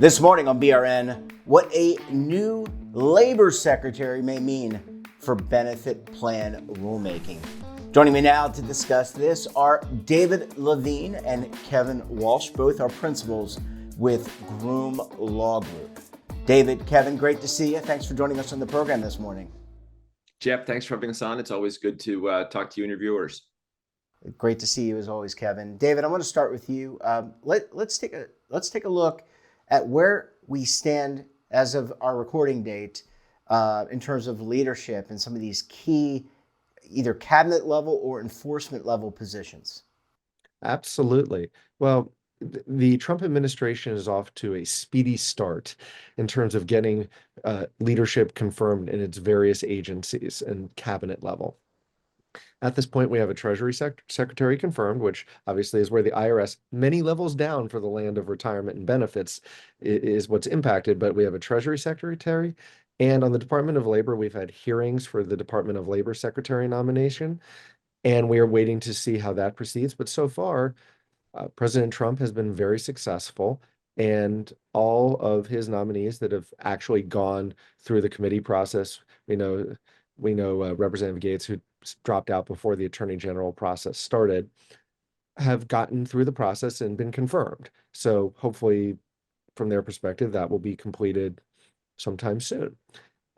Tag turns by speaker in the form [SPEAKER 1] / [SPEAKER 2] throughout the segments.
[SPEAKER 1] This morning on BRN, what a new labor secretary may mean for benefit plan rulemaking. Joining me now to discuss this are David Levine and Kevin Walsh. Both are principals with Groom Law Group. David, Kevin, great to see you. Thanks for joining us on the program this morning.
[SPEAKER 2] Jeff, thanks for having us on. It's always good to talk to you and your viewers.
[SPEAKER 1] Great to see you as always, Kevin. David, I want to start with you. Let's take a look at where we stand as of our recording date in terms of leadership and some of these key either cabinet level or enforcement level positions.
[SPEAKER 3] Absolutely. Well, the Trump administration is off to a speedy start in terms of getting leadership confirmed in its various agencies and cabinet level. At this point, we have a Treasury Secretary confirmed, which obviously is where the IRS, many levels down for the land of retirement and benefits, is what's impacted. But we have a Treasury Secretary. And on the Department of Labor, we've had hearings for the Department of Labor Secretary nomination. And we are waiting to see how that proceeds. But so far, President Trump has been very successful. And all of his nominees that have actually gone through the committee process, we know Representative Gates, who dropped out before the Attorney General process started, have gotten through the process and been confirmed. So hopefully, from their perspective, that will be completed sometime soon.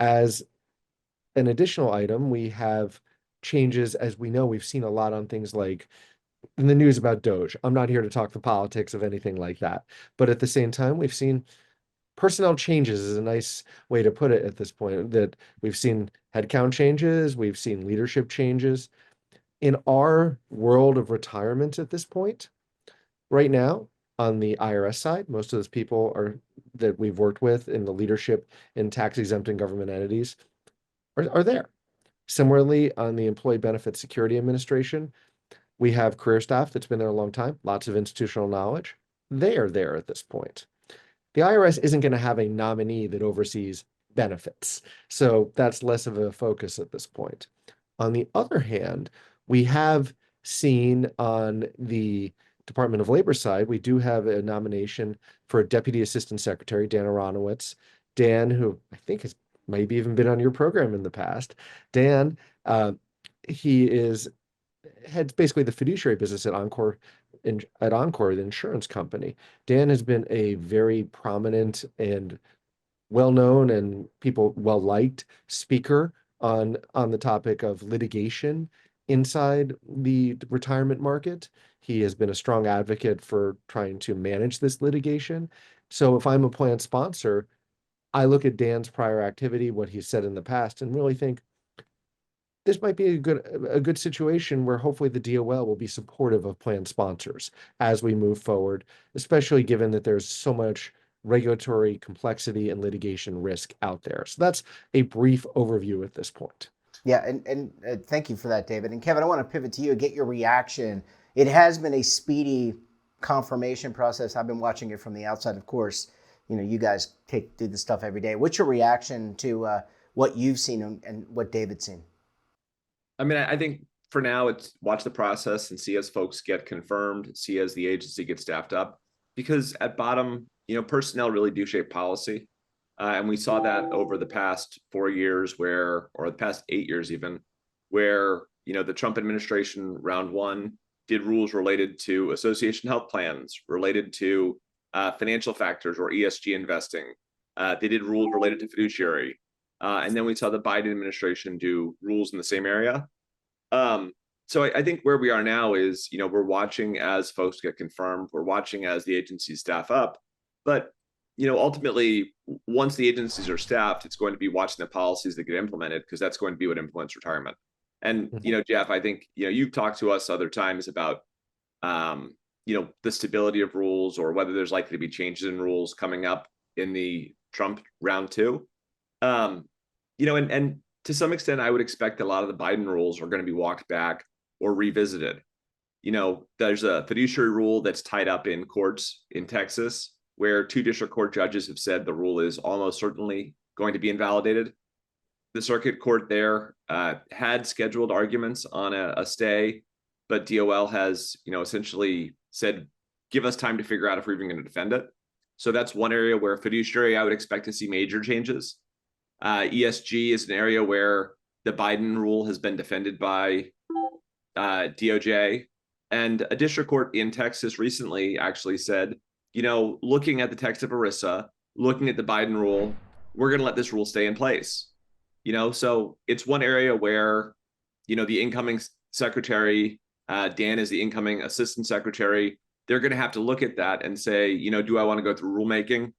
[SPEAKER 3] As an additional item, we have changes, as we know, we've seen a lot on things like in the news about Doge. I'm not here to talk the politics of anything like that. But at the same time, we've seen personnel changes is a nice way to put it at this point, that we've seen headcount changes, we've seen leadership changes. In our world of retirement at this point, right now, on the IRS side, most of those people that we've worked with in the leadership in tax-exempt and government entities are there. Similarly, on the Employee Benefit Security Administration, we have career staff that's been there a long time, lots of institutional knowledge. They are there at this point. The IRS isn't going to have a nominee that oversees benefits, so that's less of a focus at this point. On the other hand, we have seen on the Department of Labor side, we do have a nomination for a Deputy Assistant Secretary, Dan Aronowitz. Dan, who I think has maybe even been on your program in the past. Dan, he heads basically the fiduciary business at Encore, the insurance company. Dan has been a very prominent and well-known and people well-liked speaker on the topic of litigation inside the retirement market. He has been a strong advocate for trying to manage this litigation. So if I'm a plan sponsor, I look at Dan's prior activity, what he's said in the past, and really think this might be a good situation where hopefully the DOL will be supportive of plan sponsors as we move forward, especially given that there's so much regulatory complexity and litigation risk out there. So that's a brief overview at this point.
[SPEAKER 1] Yeah, and thank you for that, David. And Kevin, I want to pivot to you and get your reaction. It has been a speedy confirmation process. I've been watching it from the outside, of course. You know, you guys do this stuff every day. What's your reaction to what you've seen and what David's seen?
[SPEAKER 2] I mean, I think for now, it's watch the process and see as folks get confirmed, see as the agency gets staffed up, because at bottom, personnel really do shape policy. And we saw that over the past 4 years or the past 8 years even, where, the Trump administration round one did rules related to association health plans, related to financial factors or ESG investing. They did rules related to fiduciary. And then we saw the Biden administration do rules in the same area. So I think where we are now is, we're watching as folks get confirmed, we're watching as the agencies staff up, but, ultimately, once the agencies are staffed, it's going to be watching the policies that get implemented, because that's going to be what implements retirement. And, Jeff, I think, you've talked to us other times about, the stability of rules, or whether there's likely to be changes in rules coming up in the Trump round two. And to some extent, I would expect a lot of the Biden rules are going to be walked back or revisited. There's a fiduciary rule that's tied up in courts in Texas, where 2 district court judges have said the rule is almost certainly going to be invalidated. The circuit court there had scheduled arguments on a stay, but DOL has, essentially said, give us time to figure out if we're even going to defend it. So that's one area where fiduciary, I would expect to see major changes. ESG is an area where the Biden rule has been defended by DOJ. And a district court in Texas recently actually said, looking at the text of ERISA, looking at the Biden rule, we're going to let this rule stay in place. So it's one area where, the incoming secretary, Dan is the incoming assistant secretary. They're going to have to look at that and say, do I want to go through rulemaking?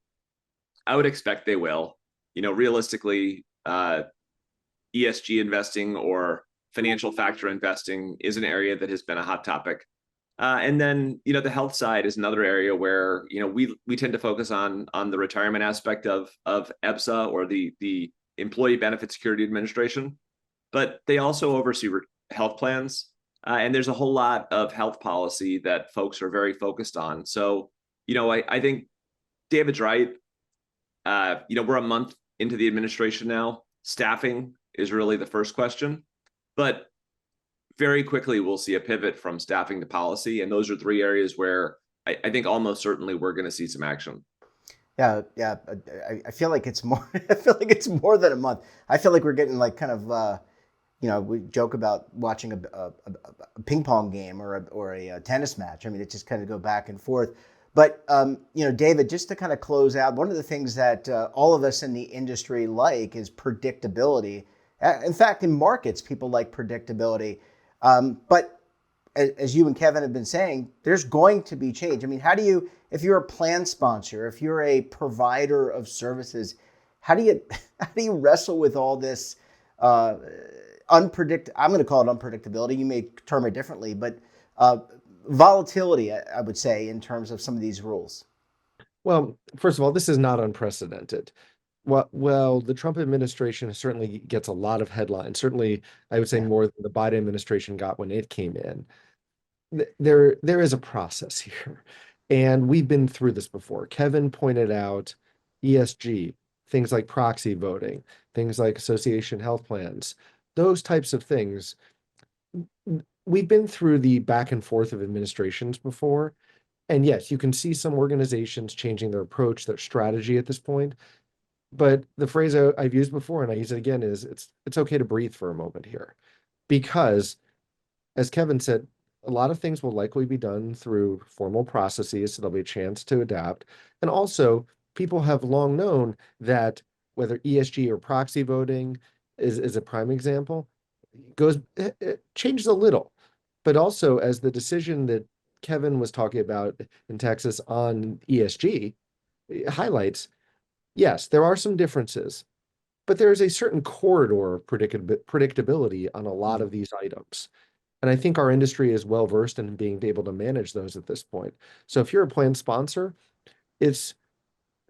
[SPEAKER 2] I would expect they will. Realistically, ESG investing or financial factor investing is an area that has been a hot topic. And then, the health side is another area where, we tend to focus on the retirement aspect of EBSA or the Employee Benefit Security Administration, but they also oversee health plans. And there's a whole lot of health policy that folks are very focused on. So, I think David's right. We're a month into the administration now. Staffing is really the first question, but very quickly we'll see a pivot from staffing to policy. And those are three areas where I think almost certainly we're going to see some action.
[SPEAKER 1] Yeah. I feel like it's more. I feel like it's more than a month. I feel like we're getting like kind of, we joke about watching a ping pong game or a tennis match. I mean, it just kind of go back and forth. But David, just to kind of close out, one of the things that all of us in the industry like is predictability. In fact, in markets, people like predictability. But as you and Kevin have been saying, there's going to be change. I mean, how do you, if you're a plan sponsor, if you're a provider of services, how do you wrestle with all this I'm going to call it unpredictability. You may term it differently, but volatility, I would say, in terms of some of these rules.
[SPEAKER 3] Well, first of all, this is not unprecedented. Well, the Trump administration certainly gets a lot of headlines. Certainly, I would say more than the Biden administration got when it came in. There is a process here, and we've been through this before. Kevin pointed out ESG, things like proxy voting, things like association health plans, those types of things. We've been through the back and forth of administrations before. And yes, you can see some organizations changing their approach, their strategy at this point. But the phrase I've used before, and I use it again, is it's okay to breathe for a moment here. Because, as Kevin said, a lot of things will likely be done through formal processes, so there'll be a chance to adapt. And also, people have long known that whether ESG or proxy voting is a prime example, it changes a little. But also, as the decision that Kevin was talking about in Texas on ESG highlights, yes, there are some differences, but there is a certain corridor of predictability on a lot of these items. And I think our industry is well versed in being able to manage those at this point. So if you're a plan sponsor, it's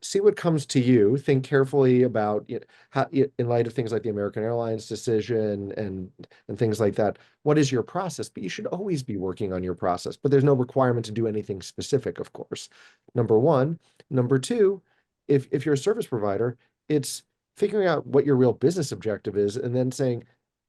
[SPEAKER 3] see what comes to you. Think carefully about how, in light of things like the American Airlines decision and things like that. What is your process? But you should always be working on your process. But there's no requirement to do anything specific, of course. Number one. Number two, if you're a service provider, it's figuring out what your real business objective is, and then saying,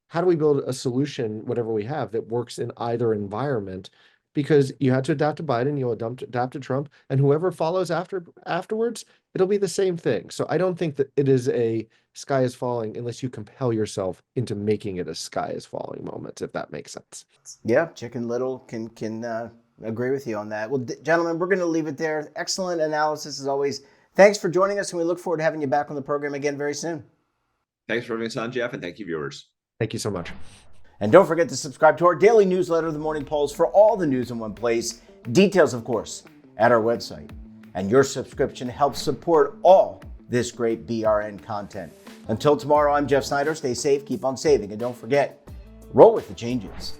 [SPEAKER 3] how do we build a solution, whatever we have, that works in either environment? Because you had to adapt to Biden, you'll adapt to Trump, and whoever follows afterwards, it'll be the same thing. So I don't think that it is a sky is falling unless you compel yourself into making it a sky is falling moment, if that makes sense.
[SPEAKER 1] Yeah, Chicken Little can agree with you on that. Well, gentlemen, we're going to leave it there. Excellent analysis as always. Thanks for joining us, and we look forward to having you back on the program again very soon.
[SPEAKER 2] Thanks for having us on, Jeff, and thank you, viewers.
[SPEAKER 3] Thank you so much.
[SPEAKER 1] And don't forget to subscribe to our daily newsletter, The Morning Polls, for all the news in one place. Details, of course, at our website. And your subscription helps support all this great BRN content. Until tomorrow, I'm Jeff Snyder. Stay safe, keep on saving, and don't forget, roll with the changes.